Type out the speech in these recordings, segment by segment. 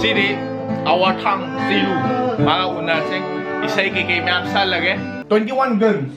Siri Awarthang chiru maga unarse isai ke myam sa lage 21 guns.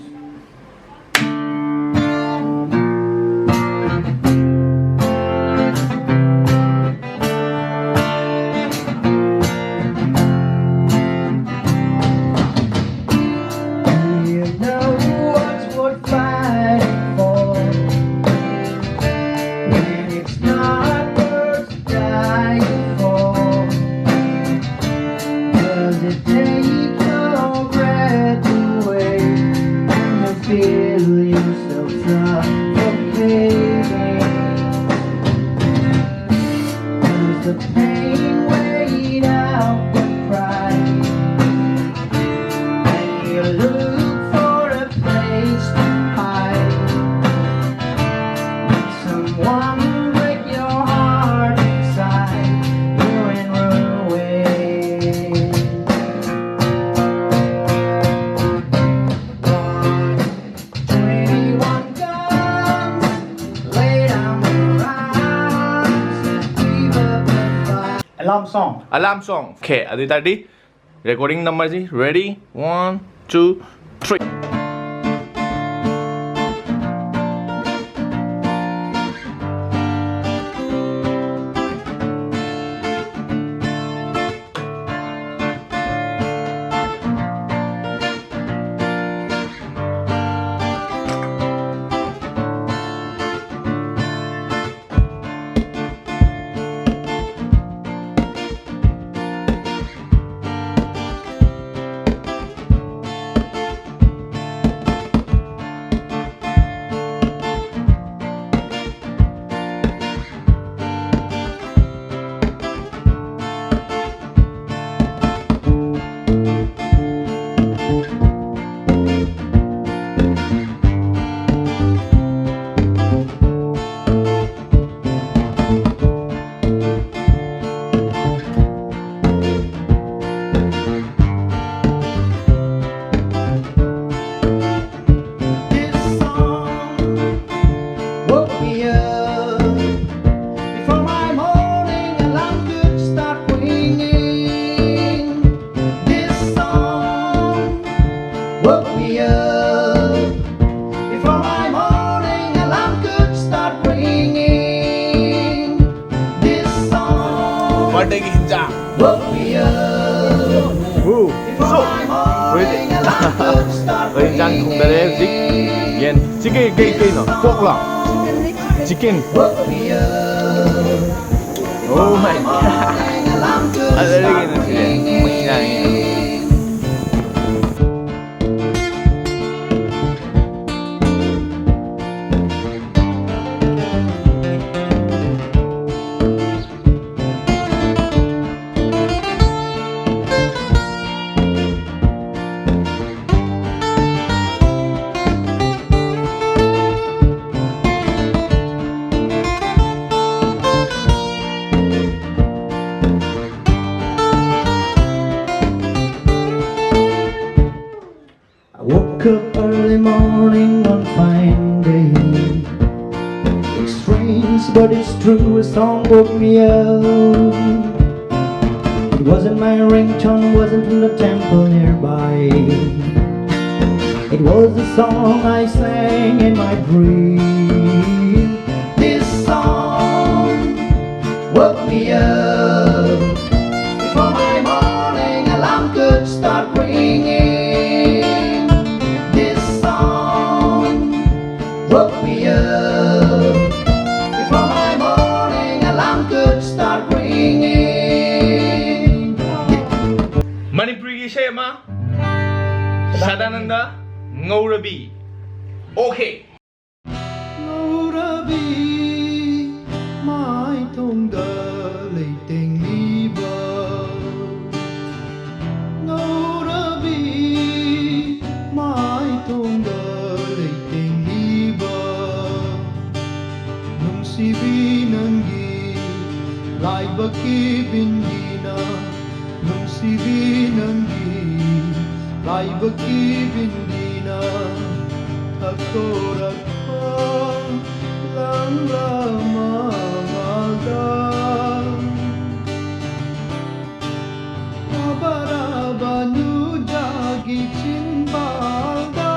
Alarm song. Okay, adi tadi recording number ji. Ready? 1, 2, 3. Birthday ki hinja. So, với Giang cùng đây zik yen chicken cây nó pork là chicken. Oh my god. Ada lagi nanti deh. Woke up early morning on fine day. It's strange but it's true, a song woke me up. It wasn't my ringtone, wasn't from the temple nearby. It was the song I sang in my dream. This song woke me up before my morning alarm could start ringing. Woke me up before my morning alarm could start ringing. Manipuri Shema Sadananda Ngaurabi. Okay. Ngaurabi mai thong da lệ tình mi bờ. Ngaurabi mai thong da lệ tình mi bờ. Nung si binangi lai baki bindina. Nung si binangi lai baki bindina. Akorat lang lama malda. chin balda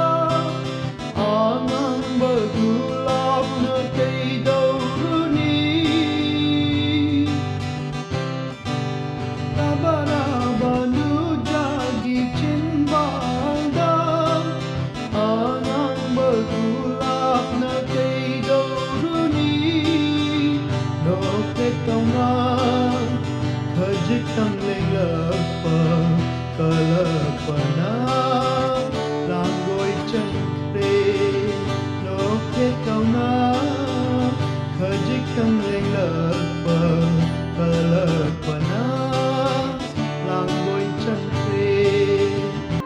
anang bagulak na kay dauruni tabarabanu jagi chin balda anang bagulak na kay dauruni Nokte kaunang kajik ang lelapa kalapana langgoy chakre Nokte kaunang kajik ang lelapa kalapana langgoy chakre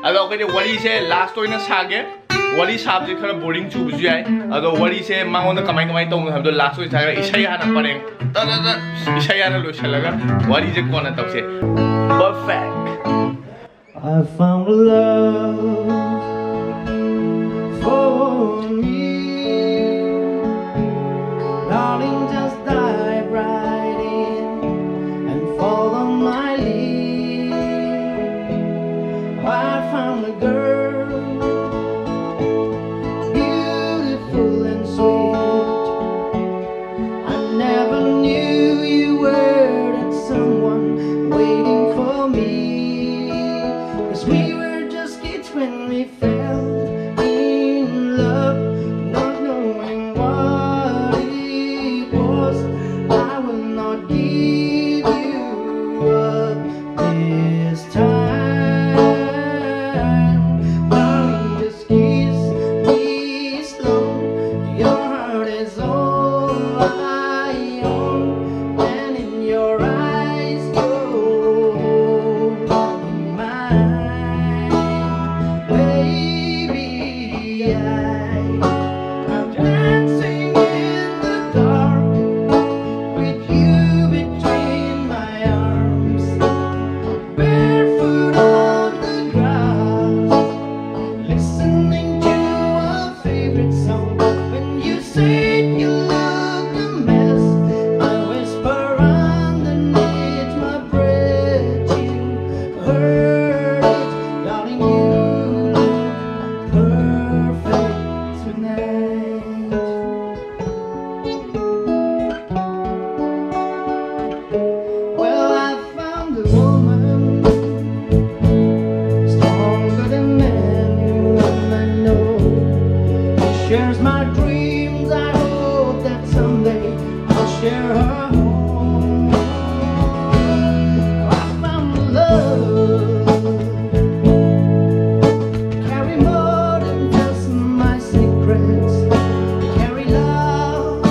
अदो अखोइदे worry से last ओइना सागे worry साबजे खरा boring चुबजु याय अदो worry से मांगोंदा कमाई कमाई तौनो हबदो last ओइ सागे इसाई हाना परें तदा इसाई हाना लोइसलगा वरी जे कोना तौसे perfect I found a love for me Darling, just dive right in and follow my lead I found a girl beautiful and sweet I never knew you were that someone waiting for me Cause we were just kids when we fell in love Not knowing what it was I will not give you up this time Darling, just kiss me slow Your heart is all I own And in your eyes you're mine Baby, I'm dancing in the dark With you between my arms Barefoot on the grass Listening to our favorite song When you said you look a mess I whisper underneath my breath You heard it Darling, you look perfect tonight Well, I found a woman Stronger than anyone I know She shares my dreams I hope that someday I'll share her home I found love Carry more than just my secrets Carry love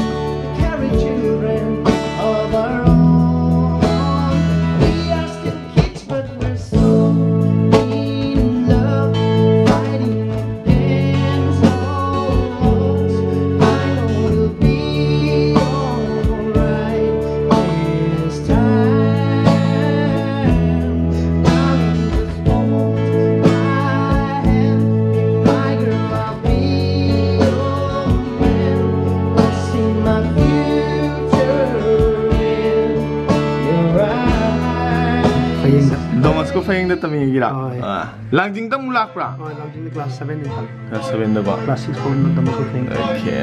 Carry children of our own We are still kids but we're so in love Fighting against all odds I know we'll be alright this time Darling, just hold my hand Be my girl, I'll be your man I see my future in your eyes दोमस को Feng दे तमी गिरा ओय। लांजिंग तम मुलाक प्रा Oh, I loved in the class 7 in Tal. Class 7 दबा Class 6 for the muscle thing. Okay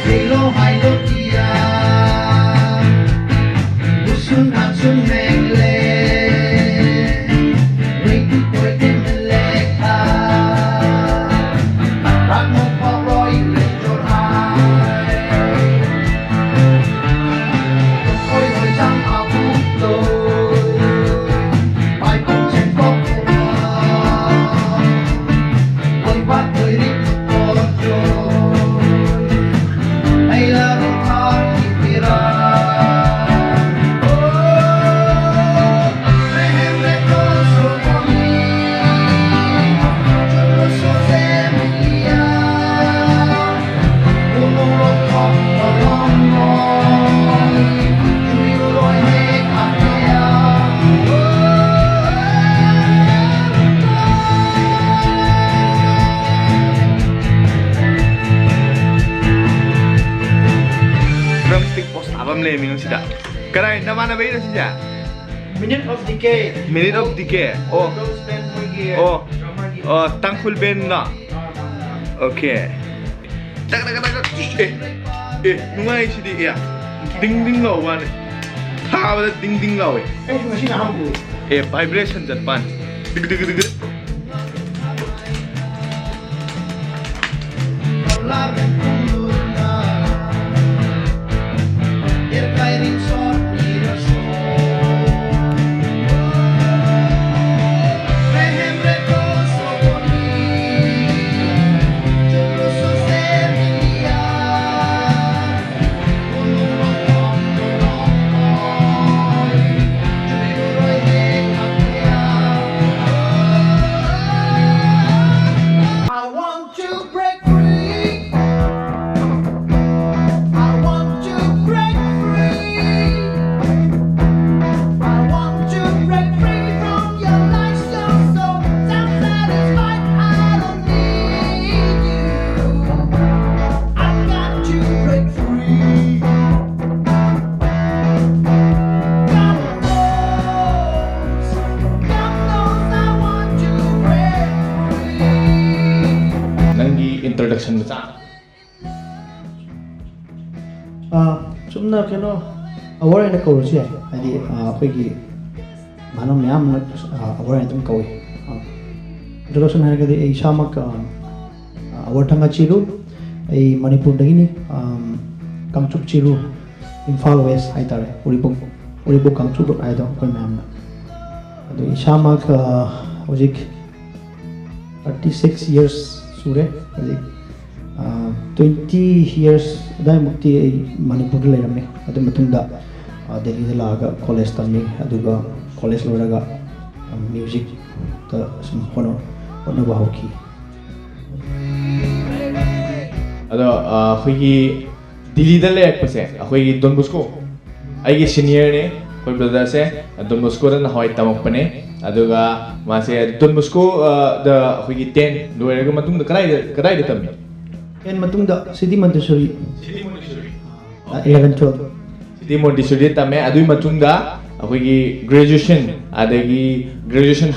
Hello, hello, dia. Usun asun mengle. Riki koitin meleka. Ramo paroi lenjor hai. Oi oi jang aku to. Mai kong chen kong kuma. Oi wat oi rik kojo. Ay larong kakipira Oh, rehemre koso kami Churroso de Emilia Umurot kong palongoy Chuyuroy hek atea am le ming sida. Karai namana bay na siya. Minute of Decay. Minute of Decay. Oh. Those band for year. Oh. Oh, thankful ben na. Okay. Tak tak tak. Nungai sidi ya. Ding ding law one. Ha, ba ding ding law eh. Machine humble. Vibration that pan. Dig dig dig. Introduction sa sumna kano award na ko siya adi pagi manong yam na award na ko introduction ha kadi ay samak Awarthanga chiru ay Manipur dagini Kangchup chiru Imphal West ay tare uribok Kangchup ay do ko ma'am adi samak hojik 36 years sure adi 20 years dai mukti ai Manipur le ramne adu matunda Delhi da laga college tammi aduga college loraga music ta sum hono bahauki ado khoi Delhi da le pase khoi Don Bosco ai gi senior ne khoi brother se Don Bosco da hoi tamak pane aduga ma se Don Bosco da khoi gi 10 loiraga matunda kadai da tammi en matungda Sidi Montessori 11 12 Sidi Montessori tame adui matungda akhoi graduation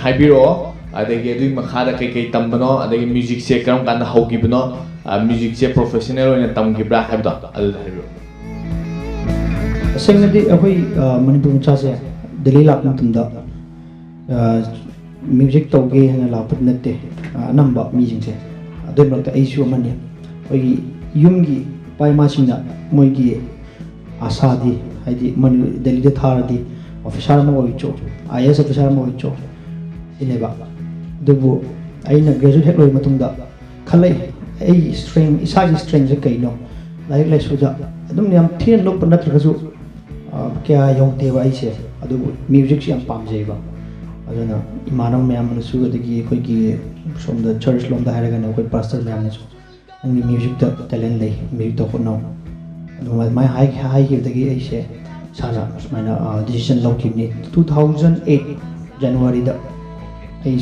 haibiro adagi adui makhada kai tambano adagi music se karam kan hawgibno music se professional oina tamgibra habda adu haibiro sengadi akhoi Manipur cha se Delhi lak matunda music tawge hana lapat natte anamba music se adui makta aisu mania oi yumgi paima singna moigi asadi haidi man Delhi da tharadi officer ma oicho IS officer ma oicho ineba dubu aina graduate hek loi matungda khalai ai strength isagi strength je kaino like le suja adum yam thin lok panat rasu kya yongte ba aise adu music yam pamjei ba aduna imanam myam su adigi koi gi from the church lom da haraga na koi pastor myam na ang music da talent lay music da kono aduma my high here dagi aise sana mana decision law kimni 2008 January da ai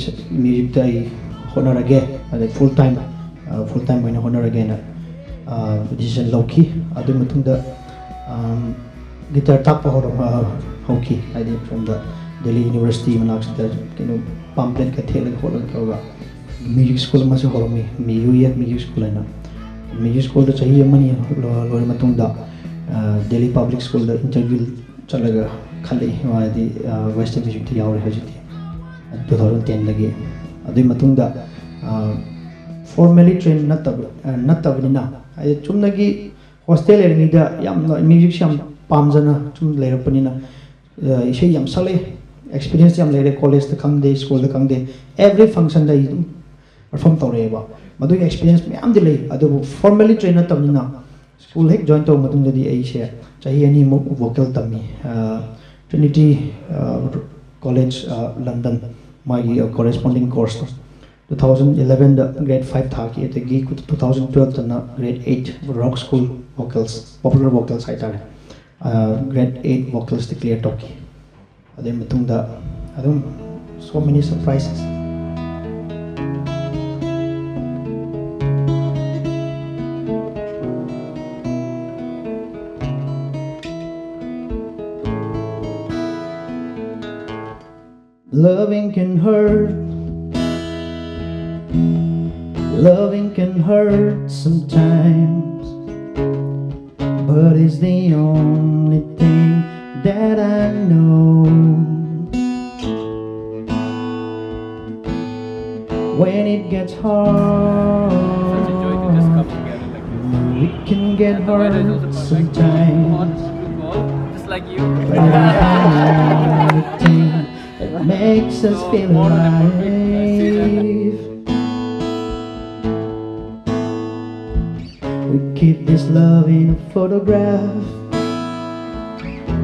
music da ai honorage ada full time when honorage na decision law ki adu matung da guitar tap hoki I did from the Delhi University manax da kino pamphlet ka thela hola ka music school ma se horomi music school na music school da chahi amani lor matung da Delhi public school da interview chalaga khali wadi western music ti yaure hajiti 2010 lagi adui matung da formally trained natabnina ai chumnagi hostel eri da yam music sham pamjana chum leirapanina ishe yam sale experience yam leire college da kangde school da kangde every function da perform tawreba madu experience me am delay adu formally trained natabnina school hek join to matung da di ai she chahi ani mo vocal tammi Trinity College London my corresponding course 2011 the grade 5 thaki at the 2012 the grade 8 rock school vocals popular vocals haitare grade 8 vocals declare toki adem matungda adum so many surprises Loving can hurt, loving can hurt sometimes, but it's the only thing that I know. When it gets hard, Such a joy to just come together like this. it can get And the weather is hard also perfect. sometimes. Hot, cool, just like you. But I know the thing that makes us So, feel more than perfect. I see that. alive. We keep this love in a photograph.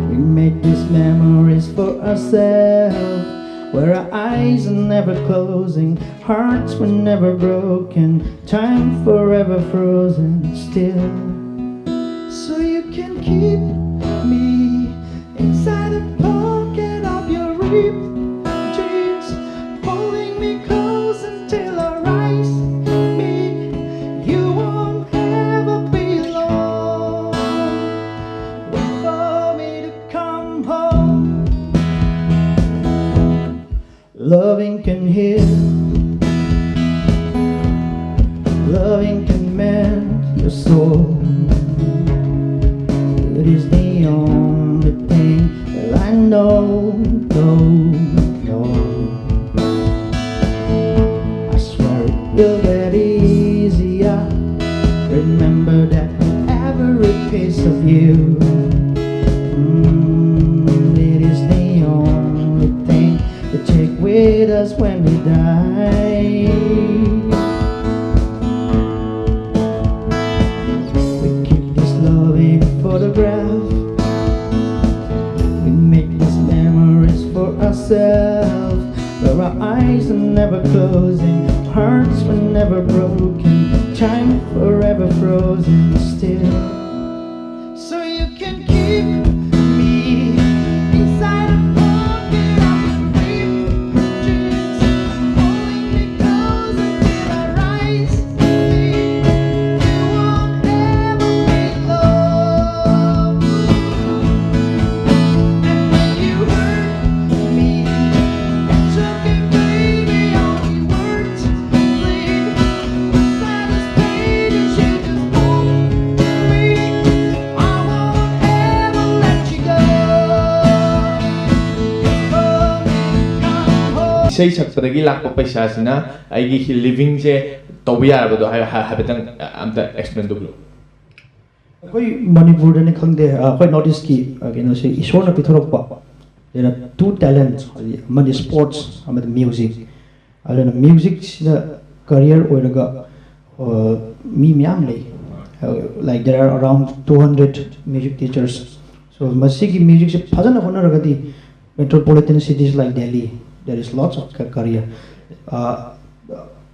We make these memories for ourselves, where our eyes are never closing, hearts were never broken, time forever frozen still. So you can keep me inside the pocket of your ripped jeans, pulling me close until our eyes meet. You won't ever be alone. Wait for me to come home. Loving can heal, loving can mend your soul. It is the only thing that I know, no. I swear it will get easier. Remember that every piece of you. It is the only thing to take with us when we die. We keep this love in a photograph. We make these memories for ourselves, where our eyes are never closing, hearts were never broken, time forever frozen still. So you can keep me inside a pocket of your ripped jeans, pulling me close until our eyes meet. You won't ever be alone. And when you hurt me, it's okay, baby. Only words bleed. Beside this pages, you just hold me. I won't ever let you go. Come home. Isai sakpadagi lakpa paisa sina aigi living je tobia arabado habetang amta explain dublo. Koi Manipur ne khangde koi notice ki kino se ishwar na pithorok pa. There are two talents, one is sports, and music. And music the career oiraga me myam like there are around 200 music teachers. So masiki music se phajana honaraga di metropolitan cities like Delhi there is lots of career.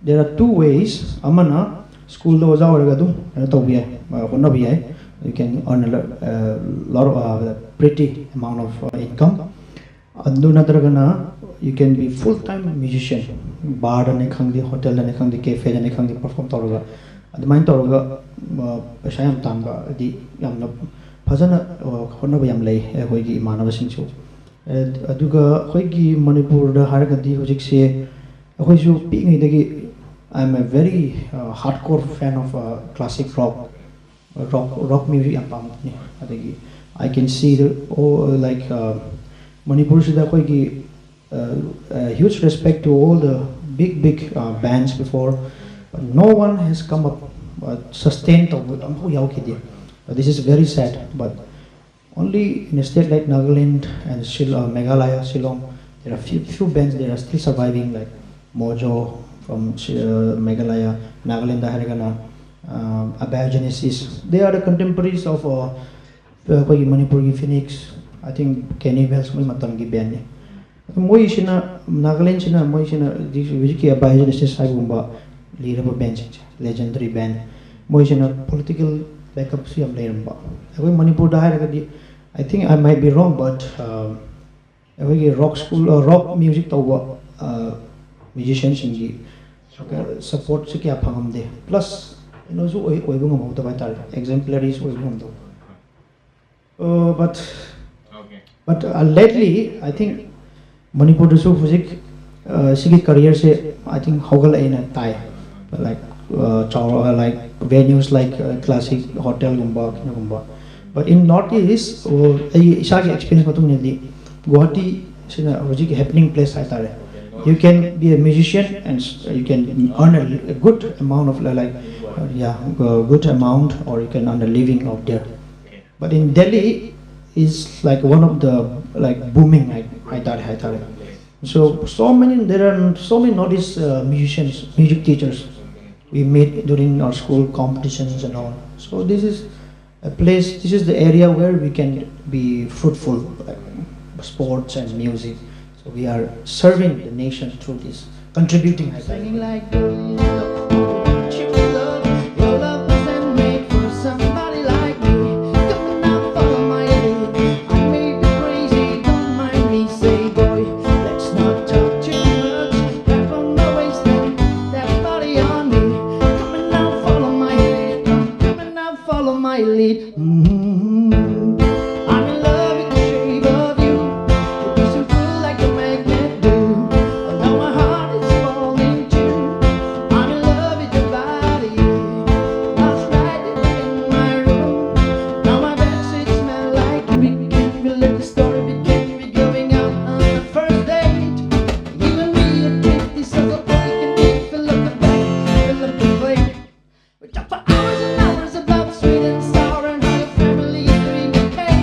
There are two ways. Amana school do oja oiraga du to bhi hai honna bhi hai. You can earn a lot of pretty amount of income. You can be full-time musician. Bar and khangdi, hotel and khangdi, cafe and khangdi perform toroga. The mind toroga Pashayam Tamba, the Yamna Pazana Honoba Yamlay, Hoigi Manava Singsu. Aduga Hoigi Manipur, the Haragadi, Hojiksi, Hoisu Ping. I'm a very hardcore fan of classic rock music. I can see the like Manipur should huge respect to all the big bands before, but no one has come up sustained. This is very sad, but only in a state like Nagaland and Meghalaya, Shillong, there are few bands that are still surviving, like Mojo from Meghalaya, Nagaland, Harigana, Aborigines. They are the contemporaries of Manipuri Phoenix. I think Kenny Wells Matangi band. Moishina Nagaland China Moishina Viki Aborigines Saibumba leader band, legendary band. Moishina political backup Siam Leramba. Manipur Dahiragadi. I think I might be wrong, but rock school or rock music to musicians in the support Sikia Pangamde. Plus, you know, exemplaries. But lately, I think Manipur dasu huzik sigi career se I think hogal aina tai like like venues like classic hotel gumba. But in Northeast, ishagi experience matung nili Guwahati sina huzik happening place hai tare. You can be a musician and you can earn a good amount of good amount, or you can earn a living out there. But in Delhi is like one of the like booming hai tare. There are so many Northeast musicians, music teachers we meet during our school competitions and all. So this is a place, this is the area where we can be fruitful, like sports and music. So we are serving the nation through this, contributing. Singing like your love wasn't made for somebody like me. Come now, follow my lead. I may be crazy, don't mind me. Say, boy, let's not talk too much. Grab on my waist and that body on me. Come now, follow my lead. Come now, follow my lead. I'm in love with the shape of you. You're beautiful like a magnet do. Although my heart is falling too. I'm in love with your body. Last night you were in my room. Now my bedsheets smell like you. We let the story begin. We're going out on the first date. You and me are 20 cents a break and we fill up the bank, fill up the plate. We talk for hours and hours about sweet and sour and how your family is doing okay.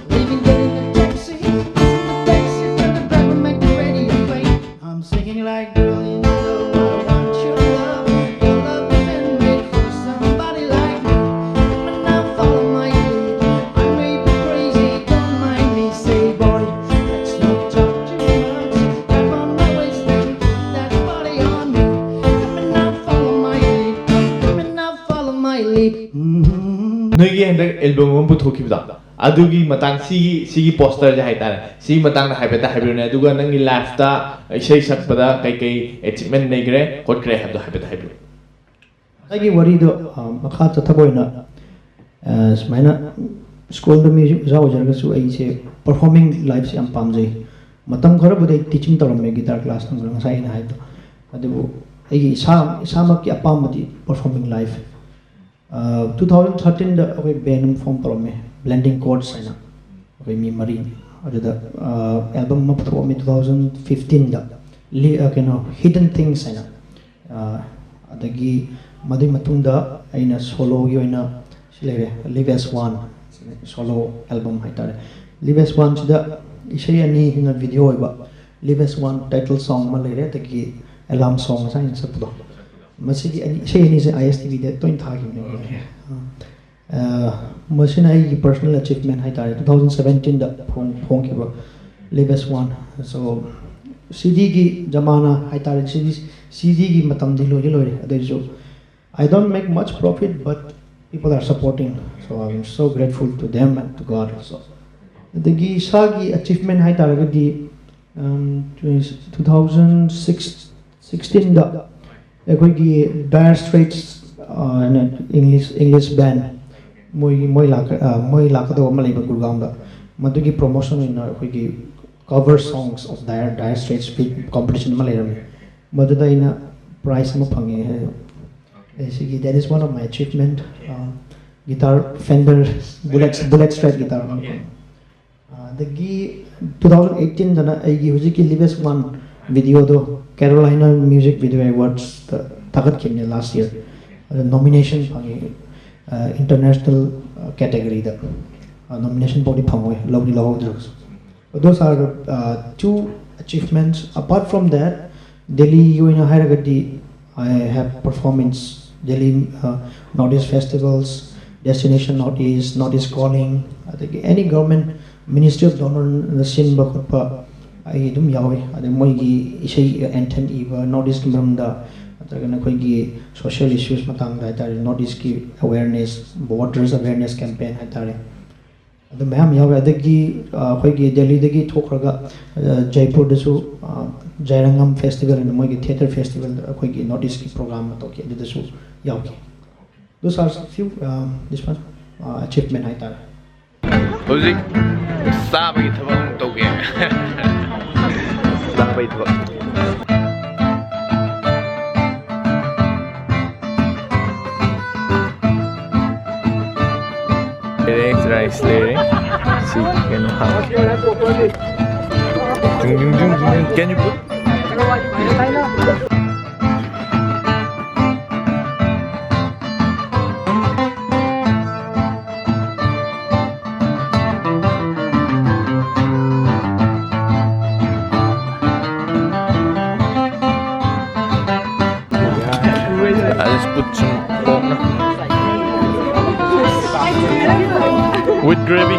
Leaving, getting a taxi, using the taxi, turn the driver, make the radio play. I'm singing like, girl, you know I want your love. Your love isn't made for somebody like me. Come on now, follow my lead. I may be crazy, don't mind me. Say, boy, let's not talk too much. Grab on my waist and that body on me. Come on now, follow my lead. Come on now, follow my lead. Nui yang dak album mo puthok kibda. Adugi matang sigi poster ja haitara. Sigi matang na haibeta haibirune aduga nangi life ta isai sakpada kai achievement nei gre hot gre habda haibeta haibiru. Lagi wari do makha tathaboina smaina school da music za ojarga su ai se performing live se am pamjai. Matam khara budai teaching tawme guitar class nang ngasai na haido. Adubu ai sama ki apamati performing live. 2013 da okay band form tawme blending chords aina. Okay mi mari aduda album ma putho me 2015 da hidden things aina. Adagi madai matunda aina solo gi oina silere live as one solo album haitare. Live as one sida isai ani hina video oiba live as one title song ma lere tagi alarm song sa in sapdo. Masigi isai ani se ISTV de toin thagi ne. Masina ai personal achievement haitare 2017 da phong ki ba live as one. So CD gi jamana haitare CD gi matam dilo re. I don't make much profit, but people are supporting, so I'm so grateful to them and to God. So the sagi achievement haitare di 2016 da ekoi gi Dire Straits English band moi laka do ma leiba Gurgaon da madugi promotion in ekoi gi cover songs of Dire Straits competition ma leiram maduda ina prize ma phange. Basically, that is one of my achievement. Guitar Fender bullet strat guitar. The 2018 dana aigi hujiki libes one video do Carolina Music Video Awards the tagat kimne last year. Nomination phangi international category da nomination body phangoi lovely drugs. Those are two achievements. Apart from that, Delhi you in Hairagadi I have performance. Delhi Northeast festivals, Destination Northeast Calling. I think any government Ministry of Donor the Sin Bakapa I dum yawe. I think moigi isai anthem eva Northeast Mramda. Atagana koigi social issues matang da Northeast ki awareness, voters awareness campaign hatare. The ma'am yawe adagi koigi Delhi dagi thokraga Jaipur dasu Jairangam festival and moigi theater festival koigi Northeast ki program matoki dasu yawe. Those are few this one achievement haitare. Hojik sabagi thabang toge. wait for rice layering. See, can you put? I just put some pork now. With gravy.